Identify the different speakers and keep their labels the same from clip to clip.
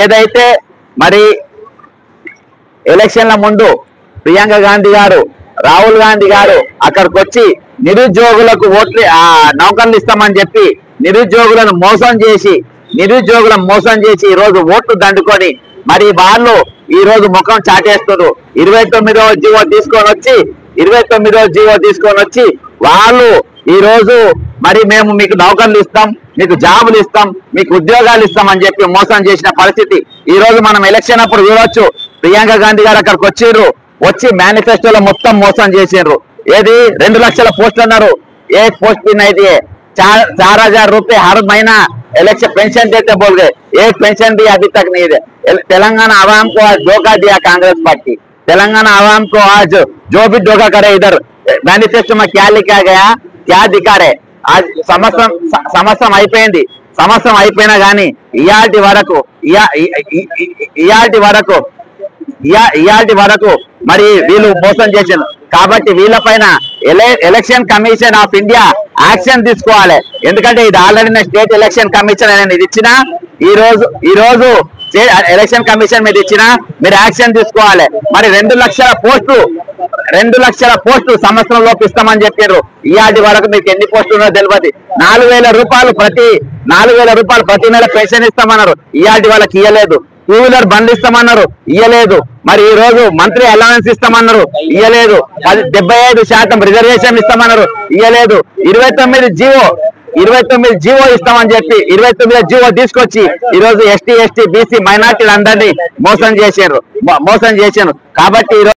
Speaker 1: ఏదైతే మరి ఎలక్షన్ల ముందు ప్రియాంక గాంధీ గారు, రాహుల్ గాంధీ గారు అక్కడికి వచ్చి నిరుద్యోగులకు ఓట్లు నౌకర్లు ఇస్తామని చెప్పి నిరుద్యోగులను మోసం చేసి ఈ రోజు ఓట్లు దండుకొని మరి వాళ్ళు ఈ రోజు ముఖం చాటేస్తున్నారు. 29వ జీవో తీసుకొని వచ్చి వాళ్ళు ఈ రోజు మరి మేము మీకు నౌకర్లు ఇస్తాం, మీకు జాబులు ఇస్తాం, మీకు ఉద్యోగాలు ఇస్తాం అని చెప్పి మోసం చేసిన పరిస్థితి ఈ రోజు మనం ఎలక్షన్ అప్పుడు చూడవచ్చు. ప్రియాంక గాంధీ గారు అక్కడికి వచ్చి మేనిఫెస్టోలో మొత్తం మోసం చేసిండ్రు. ఏది 2 లక్షల పోస్టులు అన్నారు. ఏ पोस्ट भी नहीं दिए, 4,000 रुपए हर महीना इलेक्शन पेंशन देते बोल गए, एक पेंशन भी अभी तक नहीं दे। तेलंगाना आवाम को आज धोखा दिया कांग्रेस पार्टी। तेलंगाना आवाम को आज जो भी धोखा करे, इधर मैनिफेस्टो में क्या लिखा गया, क्या दिखा रहे, आज సంవత్సరం అయిపోయినా కానీ ఇయాల్టి వరకు మరి వీళ్ళు మోసం చేశారు. కాబట్టి వీళ్ళపైన election commission of India action తీసుకోవాలి. ఎందుకంటే ఇది ఆల్రెడీ స్టేట్ ఎలక్షన్ కమిషన్ అనేది ఇది ఇచ్చినా ఈ రోజు ఎలక్షన్ కమిషన్ మీద ఇచ్చినా మీరు యాక్షన్ తీసుకోవాలి. మరి 2 లక్షల పోస్టులు సంవత్సరం లోపు ఇస్తామని చెప్పారు. ఇయాటి వరకు మీకు ఎన్ని పోస్టులు ఉన్నదో తెలియదు. 4,000 రూపాయలు ప్రతి నెల పెన్షన్ ఇస్తామన్నారు. ఇయాటి వాళ్ళకి ఇయ్యలేదు. 2 వీలర్ బండ్లు ఇస్తామన్నారు, ఇయ్యలేదు. మరి ఈ రోజు మంత్రి అలవెన్స్ ఇస్తామన్నారు, ఇయ్యలేదు. 75% రిజర్వేషన్ ఇస్తామన్నారు, ఇయ్యలేదు. 29 జీవో ఇస్తామని చెప్పి 29 జీవో తీసుకొచ్చి ఈ రోజు ఎస్టీ, బీసీ, మైనార్టీలు అందరినీ మోసం చేశారు. కాబట్టి ఈరోజు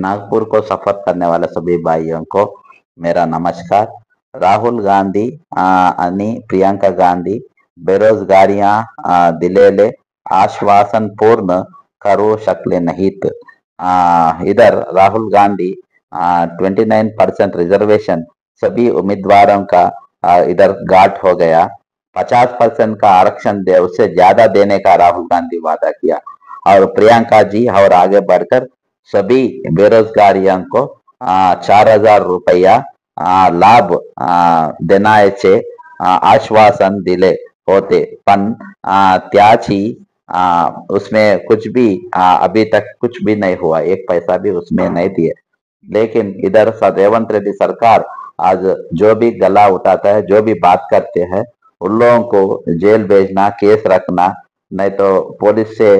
Speaker 2: नागपुर को सफर करने वाले सभी भाइयों को मेरा नमस्कार। राहुल गांधी आणि प्रियंका गांधी बेरोजगारियां दिलेले आश्वासन पूर्ण करू शकले नाहीत। इधर राहुल गांधी 29% रिजर्वेशन सभी उम्मीदवारों का इधर गाट हो गया। 50% का आरक्षण दे, उससे ज्यादा देने का राहुल गांधी वादा किया। और प्रियंका जी और आगे बढ़कर सभी बेरोजगारियों को 4,000 रुपया लाभ देण्याचे आश्वासन दिले होते, पण त्याची उसमें कुछ भी अभी तक कुछ भी नहीं हुआ, एक पैसा भी उसमें नहीं दिए। लेकिन इधर रेवंत रेड्डी सरकार आज जो भी गला उठाता है, जो भी बात करते हैं, उन लोगों को जेल भेजना, केस रखना, नहीं तो पुलिस से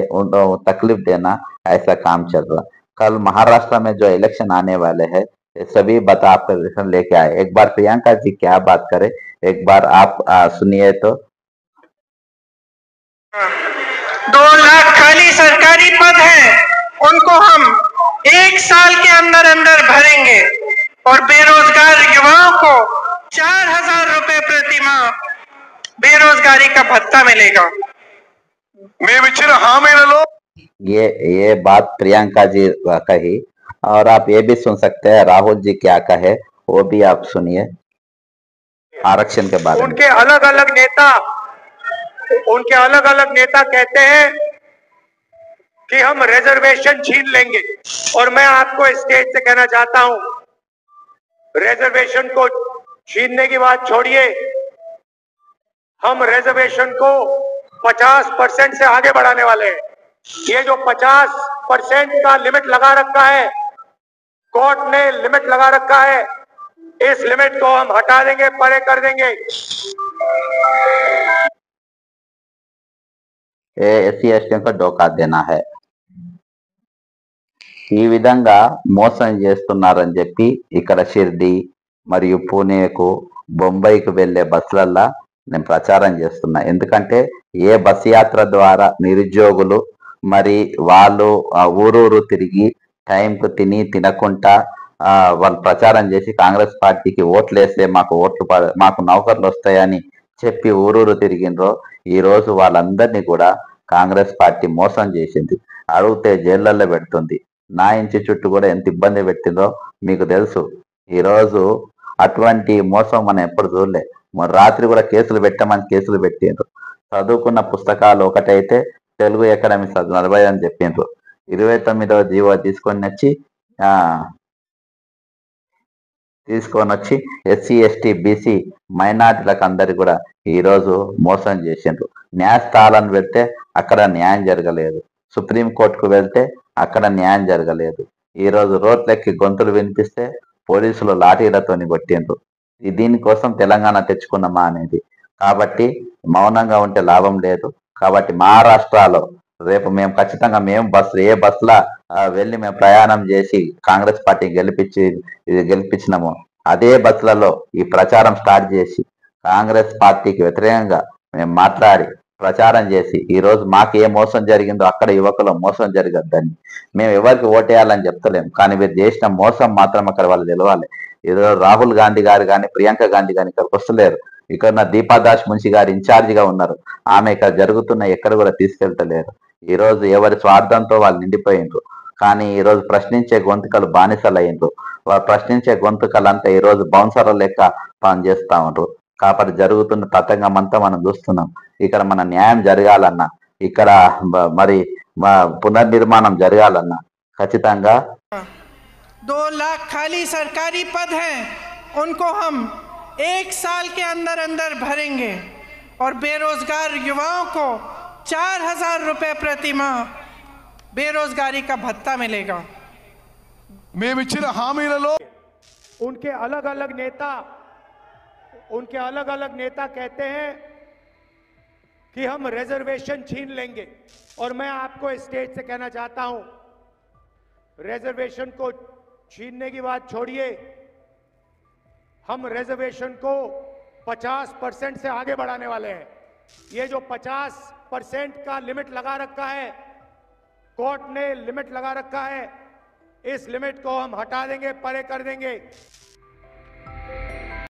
Speaker 2: तकलीफ देना, ऐसा काम चल रहा। कल महाराष्ट्र में जो इलेक्शन आने वाले हैं, सभी बता आपका इलेक्शन लेके आए। एक बार प्रियंका जी क्या बात करें, एक बार आप सुनिए तो।
Speaker 3: 2 लाख खाली सरकारी पद हैं, उनको हम 1 साल के अंदर भरेंगे और बेरोजगार युवाओं को 4,000 रुपए प्रति माह बेरोजगारी का भत्ता मिलेगा।
Speaker 2: ये बात प्रियंका जी कही, और आप ये भी सुन सकते हैं राहुल जी क्या कहे, वो भी आप सुनिए आरक्षण के बारे में।
Speaker 3: उनके अलग अलग नेता उनके अलग अलग नेता कहते हैं कि हम रिजर्वेशन छीन लेंगे, और मैं आपको स्टेज से कहना चाहता हूं, रिजर्वेशन को छीनने की बात छोड़िए, हम रिजर्वेशन को 50% से आगे बढ़ाने वाले हैं। ये जो 50% का लिमिट लगा रखा है, कोर्ट ने लिमिट लगा रखा है, इस लिमिट को हम हटा देंगे, परे कर देंगे।
Speaker 2: ఎస్సీ ఎస్టీలకు డోకా దేనా హై. ఈ విధంగా మోసం చేస్తున్నారని చెప్పి ఇక్కడ షిర్డీ మరియు పూణేకు బొంబాయికి వెళ్లే బస్సులల్లా నేను ప్రచారం చేస్తున్నా. ఎందుకంటే ఏ బస్ యాత్ర ద్వారా నిరుద్యోగులు మరి వాళ్ళు ఊరూరు తిరిగి టైంకు తిని తినకుండా వాళ్ళు ప్రచారం చేసి కాంగ్రెస్ పార్టీకి ఓట్లు వేస్తే మాకు నౌకర్లు వస్తాయని చెప్పి ఊరూరు తిరిగినరో ఈ రోజు వాళ్ళందరినీ కూడా కాంగ్రెస్ పార్టీ మోసం చేసింది. అడిగితే జైళ్ళల్లో పెడుతుంది. నా ఇంటి చుట్టూ కూడా ఎంత ఇబ్బంది పెట్టిందో మీకు తెలుసు. ఈరోజు అటువంటి మోసం మనం ఎప్పుడు చూడలే. మన రాత్రి కూడా కేసులు పెట్టామని కేసులు పెట్టిండ్రు. చదువుకున్న పుస్తకాలు ఒకటైతే తెలుగు అకాడమీ 40 అని చెప్పిండ్రు. 29వ జీవో తీసుకొని వచ్చి ఎస్సీ ఎస్టీ బీసీ మైనార్టీలకు అందరికి కూడా ఈరోజు మోసం చేసిండ్రు. న్యాయస్థానాలను వెళ్తే అక్కడ న్యాయం జరగలేదు. సుప్రీంకోర్టుకు వెళ్తే అక్కడ న్యాయం జరగలేదు. ఈరోజు రోడ్లెక్కి గొంతులు వినిపిస్తే పోలీసులు లాఠీలతోని కొట్టిండ్రు. దీనికోసం తెలంగాణ తెచ్చుకున్నామా అనేది. కాబట్టి మౌనంగా ఉంటే లాభం లేదు. కాబట్టి మహారాష్ట్రలో రేపు మేము ఖచ్చితంగా ఏ బస్సులా వెళ్ళి మేము ప్రయాణం చేసి కాంగ్రెస్ పార్టీ గెలిపించినామో అదే బస్సులలో ఈ ప్రచారం స్టార్ట్ చేసి కాంగ్రెస్ పార్టీకి వ్యతిరేకంగా మేము మాట్లాడి ప్రచారం చేసి ఈరోజు మాకు ఏ మోసం జరిగిందో అక్కడ యువకులు మోసం జరగద్దని మేము ఎవరికి ఓటేయాలని చెప్తలేము. కానీ మీరు చేసిన మోసం మాత్రం అక్కడ వాళ్ళు తెలవాలి. ఈరోజు రాహుల్ గాంధీ గారు కానీ ప్రియాంక గాంధీ కానీ ఇక్కడికి వస్తలేరు. ఇక్కడ ఉన్న దీపాదాస్ మున్షి గారు ఇన్ఛార్జిగా ఉన్నారు. ఆమె ఇక్కడ జరుగుతున్న ఎక్కడ కూడా తీసుకెళ్తలేరు. ఈరోజు ఎవరి స్వార్థంతో వాళ్ళు నిండిపోయిండ్రు. కానీ ఈరోజు ప్రశ్నించే గొంతుకలు బానిసలు అయ్యిండ్రు. వాళ్ళు ప్రశ్నించే గొంతుకలంతా ఈరోజు బౌన్సర్ల లెక్క పనిచేస్తా ఉండ్రు. కాబట్టి జరుగుతున్న తతంగం అంతా మనం చూస్తున్నాం. ఇక్కడ మన న్యాయం జరగాలన్నా, ఇక్కడ మరి పునర్నిర్మాణం జరగాలన్నా ఖచ్చితంగా
Speaker 3: 2 लाख खाली सरकारी पद हैं, उनको हम 1 साल के अंदर अंदर भरेंगे और बेरोजगार युवाओं को 4,000 रुपए प्रति माह बेरोजगारी का भत्ता मिलेगा।
Speaker 4: మేమిచ్చిన హామీలలో
Speaker 3: उनके अलग अलग नेता कहते हैं कि हम रिजर्वेशन छीन लेंगे, और मैं आपको स्टेज से कहना चाहता हूं, रिजर्वेशन को छीनने की बात छोड़िए, हम रिजर्वेशन को 50% से आगे बढ़ाने वाले हैं। ये जो 50% का लिमिट लगा रखा है, कोर्ट ने लिमिट लगा रखा है, इस लिमिट को हम हटा देंगे, परे कर देंगे।